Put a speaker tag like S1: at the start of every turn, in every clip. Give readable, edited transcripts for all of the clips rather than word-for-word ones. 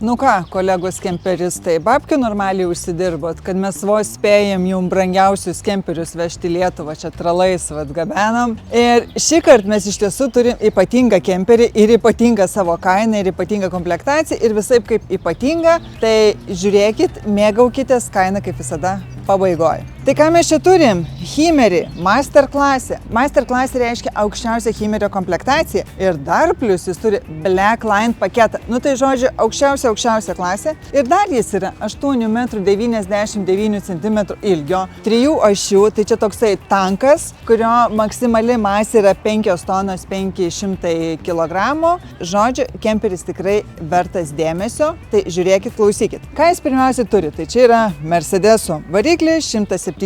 S1: Nu ką, kolegos kemperistai, babkių normaliai užsidirbot, kad mes vos spėjam jums brangiausius kemperius vežti į Lietuvą, čia tralais gabenam. Ir šį kartą mes iš tiesų turim ypatingą kemperį ir ypatingą savo kainą ir ypatingą komplektaciją ir visaip kaip ypatingą. Tai žiūrėkit, mėgaukitės, kaina kaip visada pabaigoje. Tai ką mes čia turim? Hymerį, Master klasė. Master klasė reiškia aukščiausią Hymerio komplektaciją ir dar plus jis turi Black Line paketą. Nu tai žodžiu, aukščiausia klasė. Ir dar jis yra 8,99 cm ilgio, 3 ašių, tai čia toksai tankas, kurio maksimali masė yra 5 tonos 500 kg. Žodžiu, kemperis tikrai vertas dėmesio, tai žiūrėkit, klausykit. Ką jis pirmiausia turi? Tai čia yra Mercedeso variklis, 170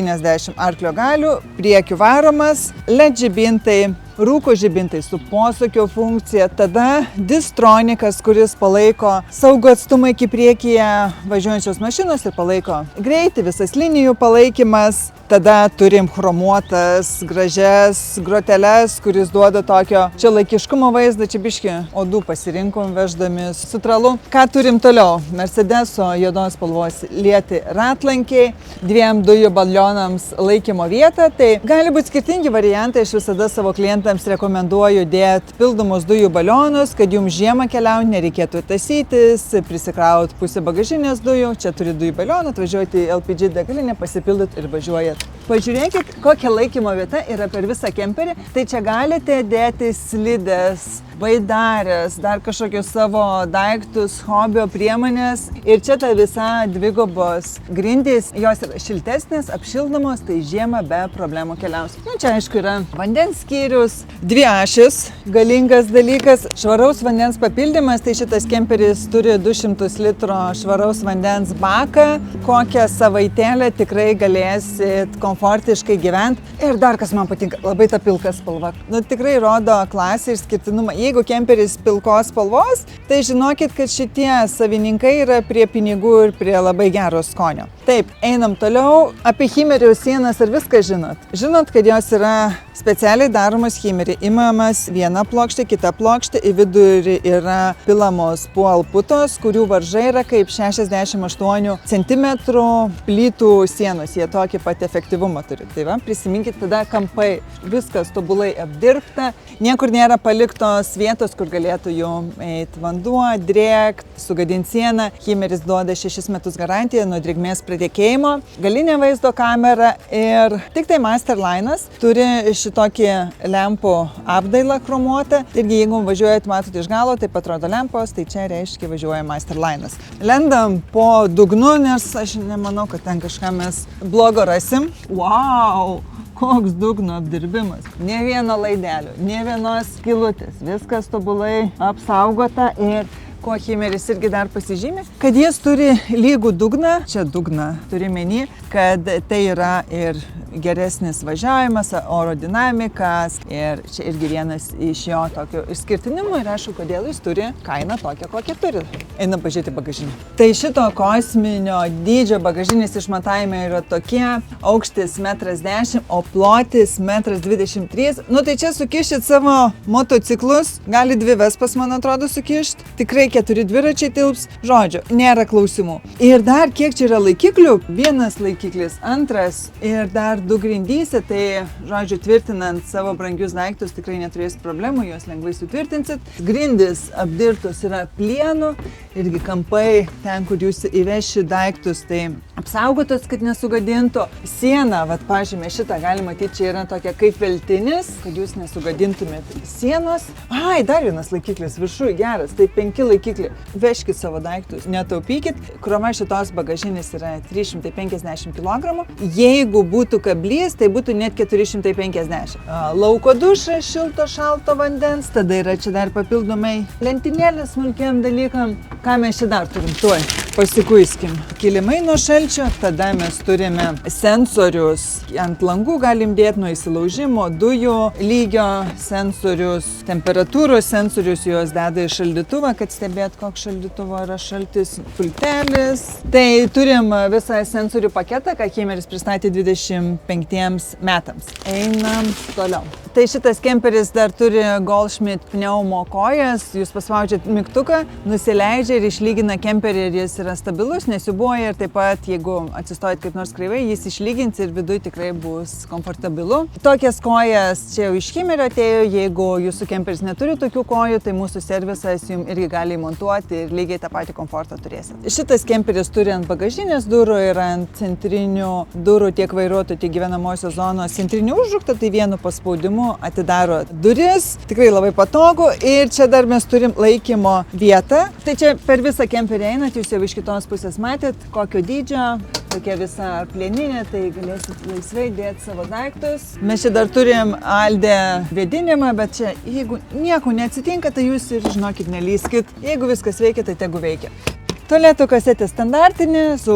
S1: arklio galių, priekių varomas, LED žibintai, rūko žibintai su posūkio funkcija, tada distronikas, kuris palaiko saugų atstumą iki priekyje važiuojančios mašinos ir palaiko greitį, visas linijų palaikymas. Tada turim chromuotas, gražias groteles, kuris duoda tokio čia laikiškumo vaizdą, čia biškį odų pasirinkom veždami su tralu. Ką turim toliau? Mercedeso juodos spalvos lieti ratlankiai, 2 dujų balionams laikymo vietą. Tai gali būti skirtingi variantai, aš visada savo klientams rekomenduoju dėti pildomus dujų balionus, kad jums žiemą keliaujant nereikėtų tasytis, prisikrauti pusę bagažinės dujų. Čia turi dujų balioną, atvažiuoti į LPG degalinę, pasipildyti ir važiuojat. Pažiūrėkit, kokia laikymo vieta yra per visą kemperį. Tai čia galite dėti slides, baidarės, dar kažkokius savo daiktus, hobio priemonės. Ir čia ta visa dvigubos grindys, jos yra šiltesnės, apšildomos, tai žiemą be problemų keliausi. Nu, čia aišku yra vandens skyrius, 2 ašis, galingas dalykas, švaraus vandens papildymas, tai šitas kemperis turi 200 litrų švaraus vandens baką, kokią savaitėlę tikrai galėsit komfortiškai gyventi. Ir dar kas man patinka, labai ta pilka spalva. Nu, tikrai rodo klasę ir skirtinumą. Jeigu kemperis pilkos spalvos, tai žinokit, kad šitie savininkai yra prie pinigų ir prie labai gero skonio. Taip, einam toliau. Apie Hymerio sienas ar viską žinot? Žinot, kad jos yra specialiai daromos Hymerį. Imamas viena plokštė, kita plokštė, į vidurį yra pilamos pualputos, kurių varžai yra kaip 68 cm plytų sienos. Jie tokį pat efektyvumą turi. Tai va, prisiminkit, tada kampai, viskas tobulai apdirbta, niekur nėra paliktos vietos, kur galėtų jum eiti vanduo, drėkt, sugadinti sieną. Hymeris duoda 6 metus garantiją nuo drėgmės pratekėjimo, galinė vaizdo kamera ir tik tai Master Line'as turi šitokį lempų apdailą chromuotą. Irgi jeigu važiuojat, matot iš galo, taip atrodo lempos, tai čia reiškia važiuoja Master Line'as. Lendam po dugnu, nes aš nemanau, kad ten kažką mes blogo rasim. Wow! Koks dugno apdirbimas. Nė vieno laidelio, nė vienos skylutės. Viskas tobulai apsaugota ir ko Hymeris irgi dar pasižymė, kad jis turi lygų dugną. Čia dugną turi menį, kad tai yra ir geresnis važiavimas, oro dinamikas ir čia irgi vienas iš jo tokio išskirtinimų ir aišku, kodėl jis turi kainą tokią, kokią turi. Einam pažiūrėti bagažinę. Tai šito kosminio dydžio bagažinės išmatavimai yra tokie, aukštis 1,10 m, o plotis 1,23 m. Nu tai čia sukišit savo motociklus, gali 2 vespas, man atrodo, sukišt. Tikrai 4 dviračiai tilps, žodžiu, nėra klausimų. Ir dar kiek čia yra laikiklių? 1 laikiklis, 2 ir dar 2 grindyse, tai, žodžiu, tvirtinant savo brangius daiktus tikrai neturės problemų, juos lengvai sutvirtinsit. Grindys apdirbtos yra plienu, irgi kampai ten, kur jūs įvešit daiktus, tai apsaugotos, kad nesugadintų. Siena, vat, pažymė, šitą galima matyti, čia yra tokia kaip veltinis, kad jūs nesugadintumėt sienos. Ai, dar 1 laikiklis viršui, geras, tai 5 laikikliai. Vežkit savo daiktus, netaupykit. Kroma šitos bagažinės yra 350 kg. Jeigu būtų kablys, tai būtų net 450. Lauko dušas, šilto, šalto vandens, tada yra čia dar papildomai lentynėlės smulkiem dalykam. Ką mes čia dar turim? Tuoj pasikuiskim. Kilimai nuo šalčio, tada mes turime sensorius. Ant langų galim dėti nuo įsilaužimo, dujų lygio sensorius, temperatūros sensorius, juos deda į šaldytuvą, kad stebėt, koks šaldytuvo yra šaltis, pultelis. Tai turim visą sensorių paketą, ką Hymeris pristatė 25 metams. Einam toliau. Tai šitas kemperis dar turi Goldschmidt pneumo kojas, jūs paspaudžiat mygtuką, nusileidžia ir išlygina kemperį ir jis yra stabilus, nesiūbuoja ir taip pat, jeigu atsistojat kaip nors kreivai, jis išlygins ir viduje tikrai bus komfortabilu. Tokias kojas čia jau iš Himmerio atėjo, jeigu jūsų kemperis neturi tokių kojų, tai mūsų servisas jums irgi gali įmontuoti ir lygiai tą patį komfortą turėsit. Šitas kemperis turi ant bagažinės durų ir ant centrinių durų tiek vairuotojų, tiek gyvenamosios zonos centrinį užraktą, tai vienu paspaudimu atidaro duris, tikrai labai patogu ir čia dar mes turim laikymo vietą. Tai čia per visą kemperį einat, jūs jau iš kitos pusės matėt, kokio dydžio, tokia visa plieninė, tai galėsit laisvai dėti savo daiktus. Mes čia dar turim Alde vėdinimą, bet čia jeigu nieko neatsitinka, tai jūs ir žinokit, nelyskit. Jeigu viskas veikia, tai tegu veikia. Tualetų kasetė standartinė su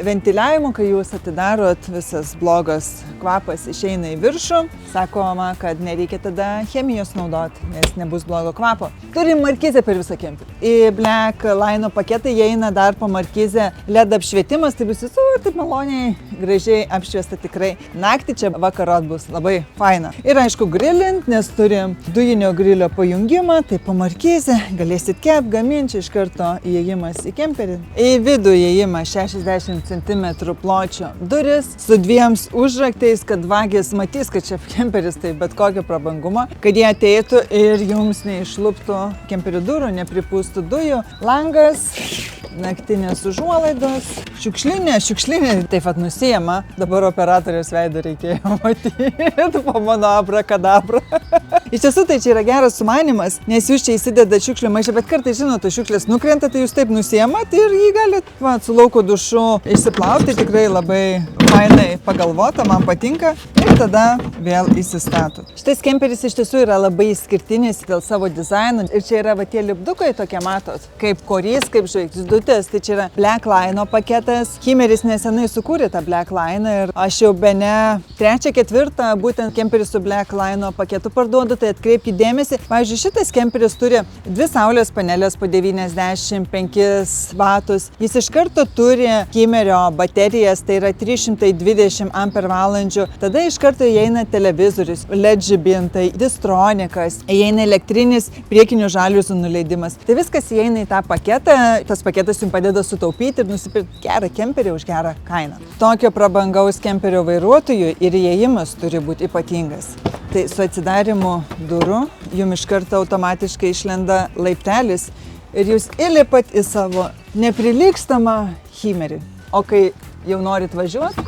S1: ventiliavimu, kai jūs atidarot, visas blogas kvapas išeina į viršų. Sakoma, kad nereikia tada chemijos naudoti, nes nebus blogo kvapo. Turim markizę per visą kemperį. Į Black Line paketą įeina dar po markizę LED apšvietimas, tai bus visur taip maloniai, gražiai apšviesta tikrai. Naktį čia vakarot bus labai faina. Ir aišku grilint, nes turim dujinio grilio pajungimą, tai po markizę galėsit kept, gaminti, iš karto įėjimas į kemperį. Į vidų įėjimas 60 cm pločio duris su dviem užraktais, kad vagis matys, kad čia kemperis tai bet kokio prabangumo, kad jie ateitų ir jums neišluptų kemperio durų, nepripūstų dujų. Langas, naktinės užuolaidos, šiukšlinė, taip pat nusijama. Dabar operatoriaus veidą reikėjo matyti po mano abrakadabrą. Iš tiesų tai čia yra geras sumanimas, nes jūs čia įsidedat šiukšlių maišą, bet kartais žinot, šiukšlės nukrenta, tai jūs taip nusijemat ir jį galite su lauko dušu išsiplauti, tikrai labai fainai pagalvota, man patinka ir tada vėl įsistatot. Šitas kemperis iš tiesų yra labai išskirtinis dėl savo dizaino ir čia yra va tie lipdukai tokie matot, kaip korys, kaip žvaigždutės, tai čia yra Black Line paketas. Himmeris nesenai sukūrė tą Black Line ir aš jau bene 3-4 būtent kemperį su Black Line paketu parduodu, tai atkreipkite dėmesį. Pavyzdžiui, šitas kemperis turi 2 saulės panelės po 95 vatus. Jis iš karto turi Himmerio baterijas, tai yra 320 ampervalandžių. Tada iš karto įeina televizorius, LED žibintai, distronikas, įeina elektrinis priekinių žaliuzų nuleidimas. Tai viskas įeina į tą paketą. Tas paketas jums padeda sutaupyti ir nusipirkti gerą kemperį už gerą kainą. Tokio prabangaus kemperio vairuotojų ir įėjimas turi būti ypatingas. Tai su atsidarimu durų jums iš karto automatiškai išlenda laiptelis ir jūs įlipat į savo neprilygstamą Himmerį. O kai jau norit važiuoti,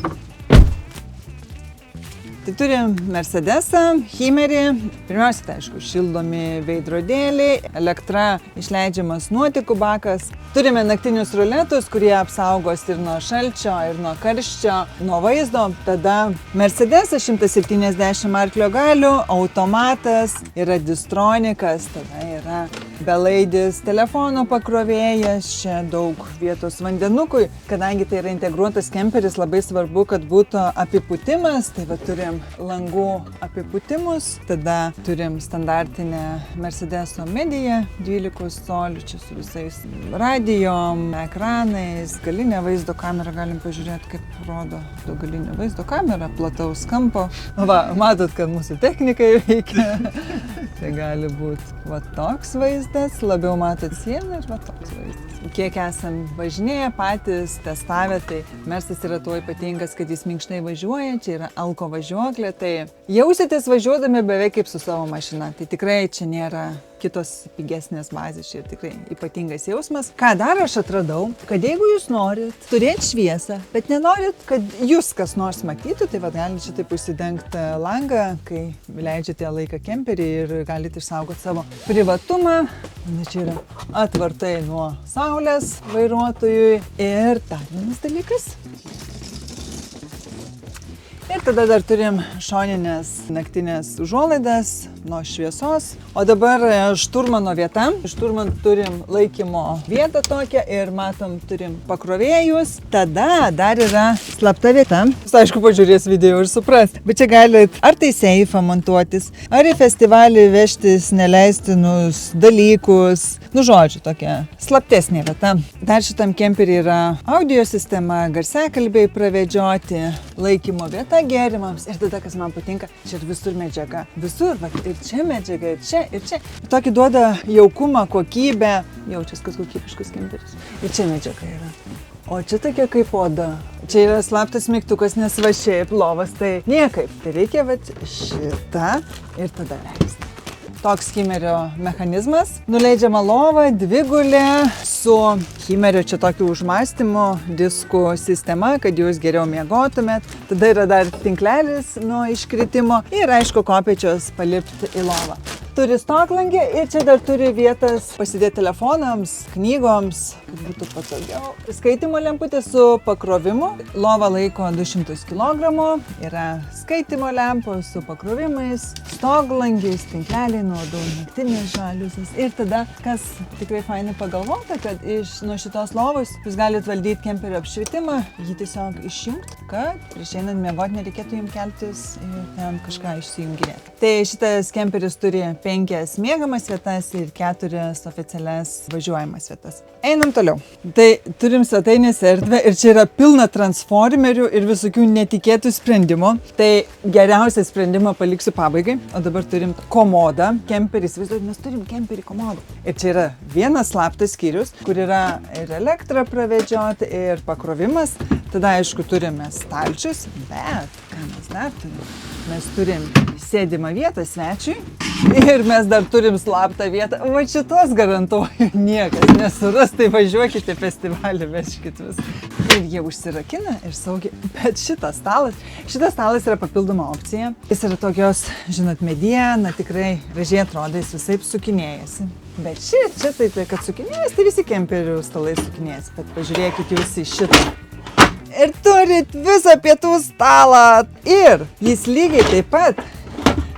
S1: tai turim Mercedesą, Himmerį. Pirmiausia, tai aišku, šildomi veidrodėliai, elektra išleidžiamas nuotekų bakas. Turime naktinius ruletus, kurie apsaugos ir nuo šalčio, ir nuo karščio, nuo vaizdo. Tada Mercedesas 170 arklio galių, automatas, yra distronikas, tada yra belaidis telefono pakrovėjas, čia daug vietos vandenukui. Kadangi tai yra integruotas kemperis, labai svarbu, kad būtų apipūtimas, tai va turim langų apipūtimus, tada turim standartinę Mercedeso mediją 12 colių, čia su visais radijom, ekranais, galinė vaizdo kamera, galim pažiūrėti, kaip rodo galinė vaizdo kamera, plataus kampo. Va, matot, kad mūsų technikai veikia. Tai gali būti va toks vaizdas, labiau matot sieną ir va toks vaizdas. Kiek esam važinėję patys, testavę, tai Mersas yra tuo ypatingas, kad jis minkštai važiuoja, čia yra alko važiuoklė, tai jausitės važiuodami beveik kaip su savo mašina. Tai tikrai čia nėra kitos pigesnės bazės, čia tikrai ypatingas jausmas. Ką dar aš atradau, kad jeigu jūs norit turėti šviesą, bet nenorit, kad jūs kas nors matytų, tai vad galite šitaip užsidengti langą, kai leidžiate laiką kemperį ir galite išsaugoti savo privatumą. Na, čia yra atvartai nuo saulės vairuotojui. Ir dar vienas dalykas. Ir tada dar turim šoninės naktinės užuolaidas nuo šviesos. O dabar šturmano vieta. Šturman turim laikymo vietą tokią ir matom, turim pakrovėjus. Tada dar yra slapta vieta. Jūs aišku pažiūrės video ir supras. Bet čia galit ar tai seifą montuotis, ar į festivalį vežtis neleistinus dalykus. Nu, žodžiu, tokia slaptesnė vieta. Dar šitam kemperį yra audio sistema, garsiakalbiai pravedžioti, laikymo vieta. vieta gėrimams. Ir tada, kas man patinka, čia ir visur medžiaga. Visur, va, ir čia medžiaga, ir čia, ir čia. Ir tokį duoda jaukumą, kokybę. Jaučias, kad kokybiškus kemperis. Ir čia medžiaga yra. O čia tokia kaip oda. Čia yra slaptas mygtukas, nes va šiaip lovas tai niekaip. Tai reikia va šitą ir tada leisti. Toks Hymerio mechanizmas. Nuleidžiama lova, dvigulė su Hymerio čia tokiu užmąstymu diskų sistema, kad jūs geriau miegotumėt. Tada yra dar tinklelis nuo iškritimo ir aišku kopėčios palipti į lovą. Turi stoklangį ir čia dar turi vietas pasidėti telefonams, knygoms, kad būtų patogiau. Skaitimo lemputė su pakrovimu. Lova laiko 200 kg. Yra skaitimo lempos su pakrovimais, stoglangis, tinkleliai, nuodų, naktinės žaliuzės. Ir tada, kas tikrai fainai pagalvota, kad nuo šitos lovos jūs galite valdyti kemperio apšvietimą, jį tiesiog išjungti, kad prieš einant miegoti nereikėtų jums keltis ir ten kažką išsijunginėti. Tai šitas kemperis turi 5 miegamas vietas ir 4 oficialias važiuojamas vietas. Einam toliau. Tai turim svetainės erdvę ir čia yra pilna transformerių ir visokių netikėtų sprendimų. Tai geriausią sprendimą paliksiu pabaigai. O dabar turim komodą. Kemperis, mes turim kemperį komodą. Ir čia yra vienas slaptas skyrius, kur yra ir elektra pravedžioti, ir pakrovimas. Tada aišku turime stalčius, bet ką mes dar turim? Mes turim sėdimą vietą svečiui ir mes dar turim slaptą vietą. Va šitos garantuoju niekas nesuras, tai važiuokite festivalį, vežkit vis. Ir jie užsirakina ir saugiai. Bet šitas stalas yra papildoma opcija. Jis yra tokios, žinot, mediena, tikrai gražiai atrodo, jis visaip sukinėjasi. Bet čia tai, kad sukinėjasi, tai visi kemperių stalai sukinėjasi. Bet pažiūrėkit jūs į šitą. Ir turit visą pietų stalą. Ir jis lygiai taip pat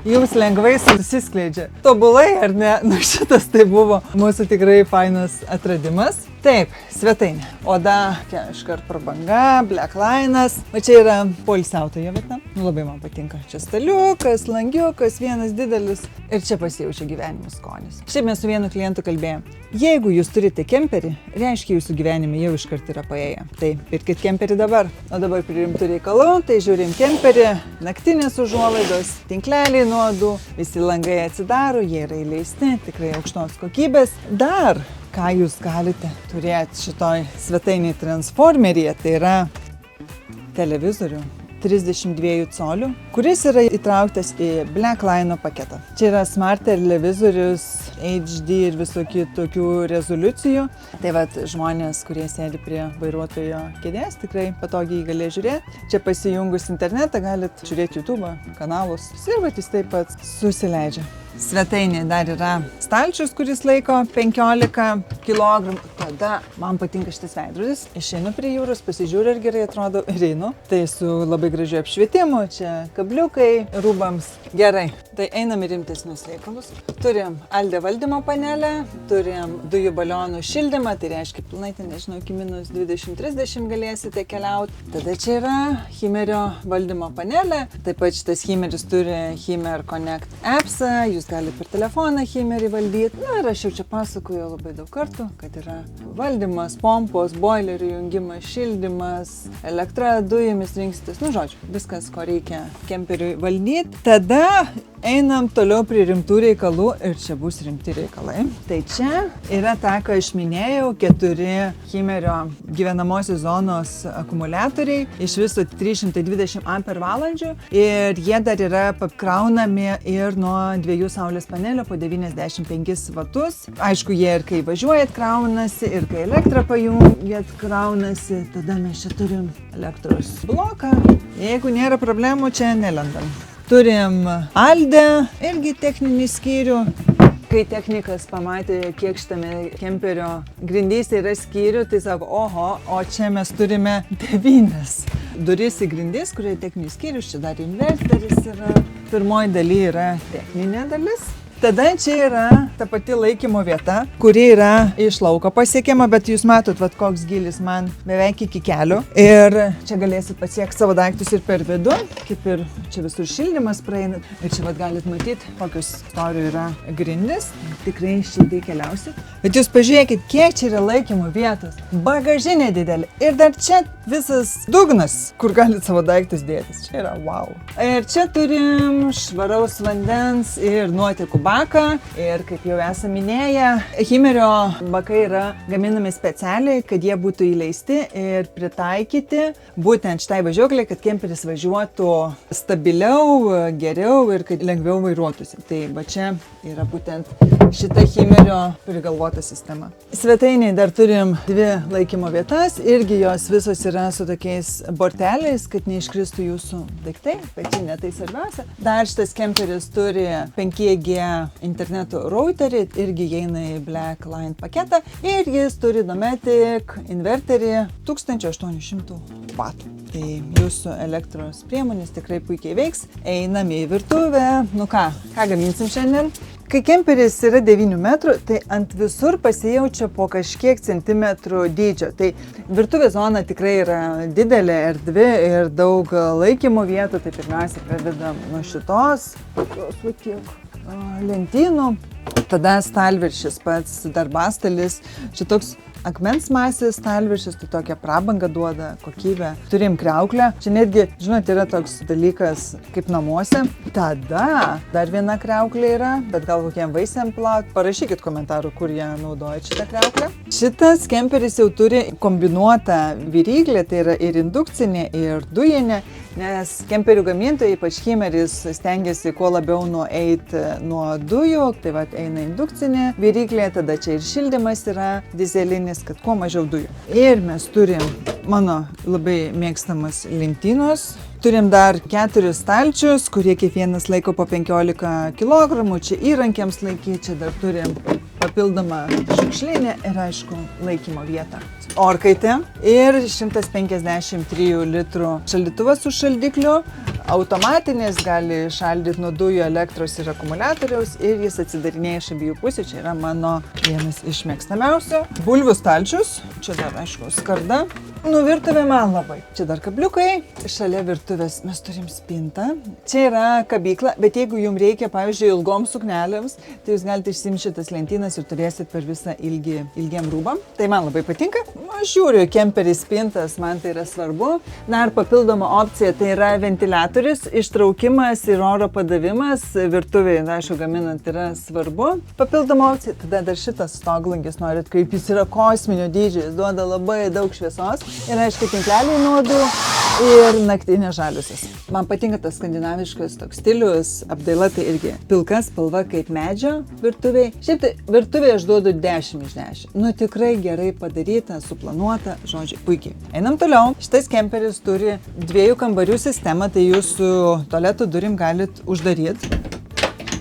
S1: jums lengvai susiskleidžia. Tobulai, ar ne? Nu šitas tai buvo mūsų tikrai fainas atradimas. Taip, svetainė. Oda, iškart prabanga, blacklinas. O čia yra poilsiautojo vieta. Nu, labai man patinka. Čia staliukas, langiukas, vienas didelis. Ir čia pasijaučia gyvenimo skonis. Šiaip mes su vienu klientu kalbėjom. Jeigu jūs turite kemperį, reiškia jūsų gyvenime jau iškart yra paėję. Tai pirkit kemperį dabar. O dabar prie rimtų reikalų, tai žiūrim kemperį, naktinės užuolaidos, tinkleliai nuodų, visi langai atsidaro, jie yra įleisti, tikrai aukštos kokybės. Dar ką jūs galite turėti šitoj svetainiai transformeryje, tai yra televizorių 32 colių, kuris yra įtrauktas į blackline paketą. Čia yra smart televizorius, HD ir visokių tokių rezoliucijų. Tai vat žmonės, kurie sėdi prie vairuotojo kėdės, tikrai patogiai galės žiūrėti. Čia pasijungus internetą galit žiūrėti YouTube kanalus ir vat jis taip pat susileidžia. Svetainė dar yra stalčius, kuris laiko 15 kg. Tada man patinka šitas veidrodis. Išeinu prie jūros, pasižiūriu, ar gerai atrodo ir einu. Tai su labai gražiu apšvietimu, čia kabliukai, rūbams. Gerai, tai einam į rimtesnius reikalus. Turim Alde valdymo panelę, turim dujų balionų šildymą, tai reiškia pilnai, nežinau, iki minus 20-30 galėsite keliauti. Tada čia yra Hymerio valdymo panelė. Taip pat šitas Hymeris turi Hymer Connect appsą, jūs galite per telefoną Hymerį valdyti. Na ir aš jau čia pasakoju labai daug kartų, kad yra valdymas, pompos, boilerių jungimas, šildymas, elektra, dujomis rinksitės. Nu žodžiu, viskas, ko reikia kemperiui valdyti. Tada einam toliau prie rimtų reikalų ir čia bus rimti reikalai. Tai čia yra ta, ką aš minėjau, 4 Hymerio gyvenamosios zonos akumuliatoriai, iš viso 320 ampervalandžių ir jie dar yra pakraunami ir nuo 2 saulės panelio po 95 vatus. Aišku, jie ir kai važiuojat kraunasi, ir kai elektrą pajungiat kraunasi, tada mes čia turim elektros bloką. Jeigu nėra problemų, čia nelendam. Turim Alde, irgi techninį skyrių. Kai technikas pamatė, kiek šitame kemperio grindyse yra skyrių, tai sako, oho, o čia mes turime 9 duris į grindis, kurie techninis skyrius, čia dar inverteris yra. Pirmoji daly yra techninė dalis. Tada čia yra ta pati laikymo vieta, kuri yra iš lauko pasiekiama, bet jūs matot, vat, koks gilis man beveik iki kelių. Ir čia galėsit pasiekti savo daiktus ir per vidų, kaip ir čia visur šildymas praeina. Ir čia vat galit matyti, kokios storių yra grindis. Tikrai šiltai keliausit. Bet jūs pažiūrėkit, kiek čia yra laikymo vietos. Bagažinė didelė. Ir dar čia visas dugnas, kur galit savo daiktus dėtis. Čia yra wow. Ir čia turim švaraus vandens ir nuotekų baką. Ir kaip jau esame minėję, Himerio bakai yra gaminami specialiai, kad jie būtų įleisti ir pritaikyti būtent šitai važiuoklei, kad kemperis važiuotų stabiliau, geriau ir kad lengviau vairuotųsi. Tai va čia yra būtent šita Himerio prigalvota sistema. Svetainiai dar turim 2 laikymo vietas, irgi jos visos yra su tokiais borteliais, kad neiškristų jūsų daiktai, bet čia ne tai svarbiausia. Dar šitas kemperis turi 5G interneto routerį, irgi įeina į Black Line paketą ir jis turi Dometic inverterį 1800 W. Tai jūsų elektros priemonės tikrai puikiai veiks. Einam į virtuvę. Nu ką gaminsim šiandien? Kai kemperis yra 9 metrų, tai ant visur pasijaučia po kažkiek centimetrų dydžio. Tai virtuvės zona tikrai yra didelė, erdvi ir daug laikymo vietų. Tai pirmiausia pradedam nuo šitos, lentynų. Tada stalviršis pats, darbastalis. Šitoks akmens masės stalviršis, tai tokią prabangą duoda, kokybę. Turim kriauklę. Čia netgi, žinot, yra toks dalykas kaip namuose. Tada dar viena kriauklė yra, bet gal kokiem vaisiam plaut. Parašykit komentarų, kur jie naudoja šitą kriauklę. Šitas kemperis jau turi kombinuotą viryklę, tai yra ir indukcinė, ir dujinė. Nes kemperių gamintojai, ypač Himeris, stengiasi kuo labiau nueiti nuo dujų, tai va eina indukcinė viryklė, tada čia ir šildymas yra dizelinis, kad kuo mažiau dujų. Ir mes turim mano labai mėgstamas lentynos. Turim dar 4 stalčius, kurie kiekvienas laiko po 15 kg, čia įrankiams laikyti, čia dar turim papildomą šiukšlinę ir aišku laikymo vietą. Orkaitė ir 153 litrų šaldytuvas su šaldikliu, automatinis, gali šaldyti nuo dujų, elektros ir akumuliatoriaus ir jis atsidarinėja iš abiejų pusių, čia yra mano vienas iš mėgstamiausių. Bulvių stalčius, čia dar aišku skarda. Nu, virtuvė man labai. Čia dar kabliukai, šalia virtuvės mes turim spintą. Čia yra kabykla, bet jeigu jums reikia, pavyzdžiui, ilgoms suknelėms, tai jūs galite išsiimti šitas lentynas ir turėsit per visą ilgiem rūbam. Tai man labai patinka. Aš žiūriu kemperį spintas, man tai yra svarbu. Dar papildoma opcija, tai yra ventiliatorius, ištraukimas ir oro padavimas virtuvėje, aišku, gaminant yra svarbu. Papildoma opcija, tada dar šitas stoglangis norit, kaip jis yra kosminio dydžio, jis duoda labai daug šviesos. Ir aišku, tinkleliai nuodų ir naktinės žaliusis. Man patinka tas skandinaviškas toks stilius, apdaila tai irgi pilka spalva kaip medžio virtuviai. Šiaip tai virtuviai aš duodu 10 iš 10. Nu tikrai gerai padaryta, suplanuota, žodžiu, puikiai. Einam toliau. Šitas kemperis turi 2 kambarių sistemą, tai jūsų tualetų durim galit uždaryti.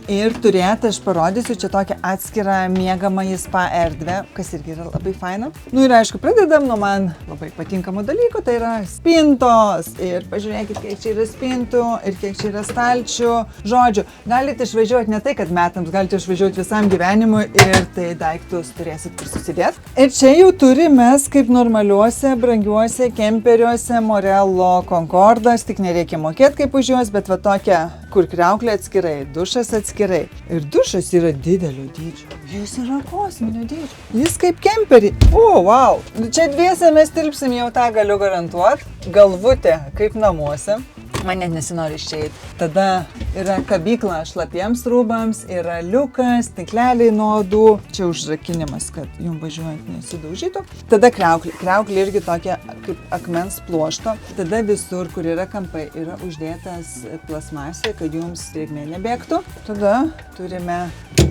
S1: Ir turėti, aš parodysiu, čia tokią atskirą miegamąjį spa erdvę, kas irgi yra labai faina. Nu ir aišku, pradedam nuo man labai patinkamų dalykų, tai yra spintos. Ir pažiūrėkit, kiek čia yra spintų ir kiek čia yra stalčių. Žodžiu, galite išvažiuoti ne tai, kad metams, galite išvažiuoti visam gyvenimui ir tai daiktus turėsit kur susidėti. Ir čia jau turime, kaip normaliuose, brangiuose kemperiuose Morello Concordas, tik nereikia mokėti kaip už juos, bet va tokia, kur kriauklė atskirai, dušas atskirai. Ir dušas yra didelio dydžio. Jis yra kosminio dydžio. Jis kaip kemperį. O, wow. Čia dviese mes tilpsim, jau tą galiu garantuoti. Galvutė kaip namuose. Man net nesinori išeiti. Tada yra kabykla šlapiems rūbams, yra liukas, tinkleliai nuodų. Čia užrakinimas, kad jums važiuojant nesidaužytų. Tada kriauklė. Kriauklė irgi tokia kaip akmens pluošto. Tada visur, kur yra kampai, yra uždėtas plasmasė, kad jums drėgmė nebėgtų. Tada turime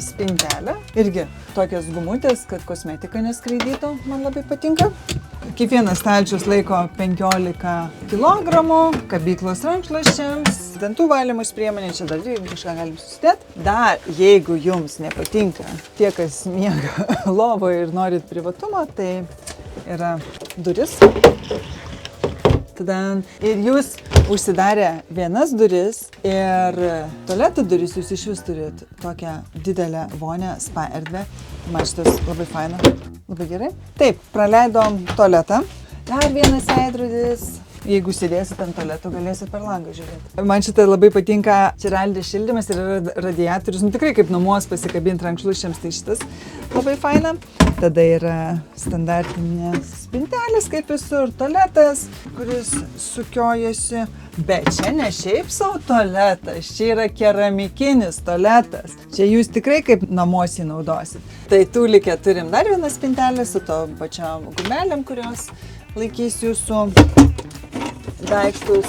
S1: spintelę. Irgi tokias gumutės, kad kosmetika neskraidytų. Man labai patinka. Kiekvienas stalčius laiko 15 kg, kabyklos rankšluosčiams, dantų valymus priemonė, čia dar kažką galim susidėti. Dar, jeigu jums nepatinka tie, kas miega lovoje ir norit privatumo, tai yra duris. Tada ir jūs užsidarę vienas duris ir tualeto duris jūs iš vis turit tokią didelę vonę spa erdvę. Man šitas labai faina, labai gerai. Taip, praleidom tualetą. Dar vienas veidrodis. Jeigu sėdėsit ant tualeto, galėsit per langą žiūrėti. Man šitą labai patinka Ciraldė šildymas ir radiatorius. Nu tikrai kaip namuos pasikabinti rankšluosčiams, tai šitas labai faina. Tada yra standartinės spintelės, kaip visur, tualetas, kuris sukiojasi. Bet čia ne šiaip savo tualetas, čia yra keramikinis tualetas. Čia jūs tikrai kaip namuose naudosit. Tai tūlikė turim dar vieną spintelę su tom pačiom gumelėm, kurios laikys jūsų daiktus.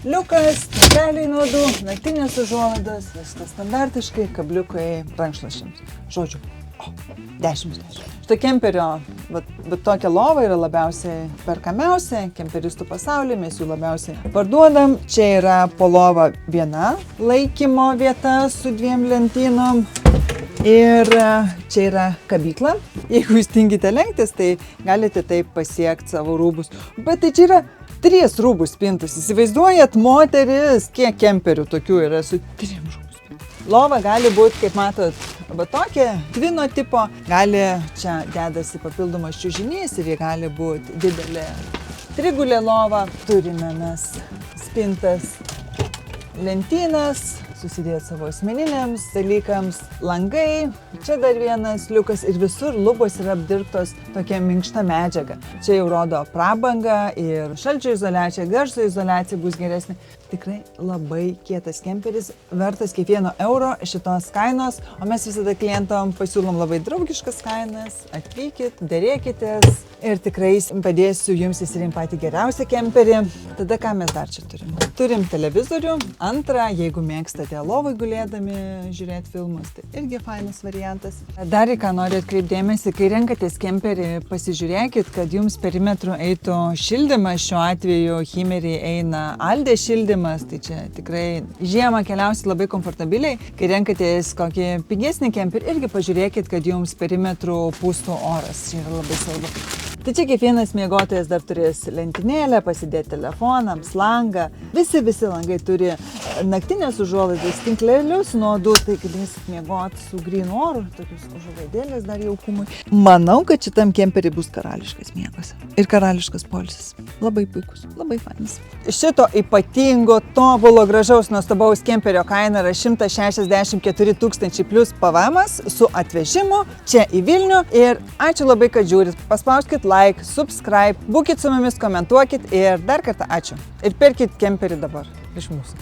S1: Liukas, nakeliai nuodų, naktinės užuolaidos, viskas standartiškai, kabliukai rankšluosčiams. Žodžiu, 10. Šito kemperio, bet tokia lova yra labiausiai perkamiausia kemperistų pasaulyje, mes jų labiausiai parduodam. Čia yra po lova viena laikymo vieta su 2 lentynom. Ir čia yra kabykla. Jeigu jūs tingite lenktis, tai galite taip pasiekti savo rūbus. Bet tai čia yra 3 rūbų spintos. Įsivaizduojat, moteris, kiek kemperių tokių yra su 3 rūbų spintos. Lova gali būti, kaip matot, tokia tvino tipo. Gali čia dedasi papildomas čiužinys ir jie gali būti didelė trigulė lova. Turime mes spintas, lentynas, susidėti savo asmeniniams dalykams, langai, čia dar vienas liukas ir visur lubos yra apdirbtos tokia minkšta medžiaga. Čia jau rodo prabangą ir šalčio izoliacija, garso izoliacija bus geresnė. Tikrai labai kietas kemperis, vertas kiekvieno euro šitos kainos, o mes visada klientam pasiūlom labai draugiškas kainas. Atvykit, derėkitės ir tikrai padėsiu jums įsirinkti patį geriausią kemperį. Tada ką mes dar čia turim? Turim televizorių. Antra, jeigu mėgstate lovai gulėdami žiūrėti filmus, tai irgi fainas variantas. Dar į ką noriu atkreipti dėmesį, kai renkatės kemperį, pasižiūrėkit, kad jums perimetru eitų šildymas. Šiuo atveju Himeriai eina Alde šildymas. Tai čia tikrai žiemą keliausit labai komfortabiliai. Kai renkatės kokį pigesnį kemperį, irgi pažiūrėkit, kad jums perimetrų pūstų oras. Čia yra labai svarbu. Tai čia kiekvienas miegotojas dar turės lentynėlę, pasidėti telefonams, langą. Visi langai turi naktinės užuolaidas, tinklelius nuodų, tai galėsit miegoti su grynu oru, tokius užuolaidėlės dar jaukumui. Manau, kad šitam kemperį bus karališkas miegas ir karališkas poilsis. Labai puikus, labai fainas. Šito ypatingo, tobulo, gražaus, nuostabaus kemperio kaina yra 164 000 plus PVM-as su atvežimu čia į Vilnių. Ir ačiū labai, kad žiūrit. Paspauskit like, subscribe, būkit su mumis, komentuokit ir dar kartą ačiū. Ir perkit kemperį dabar iš mūsų.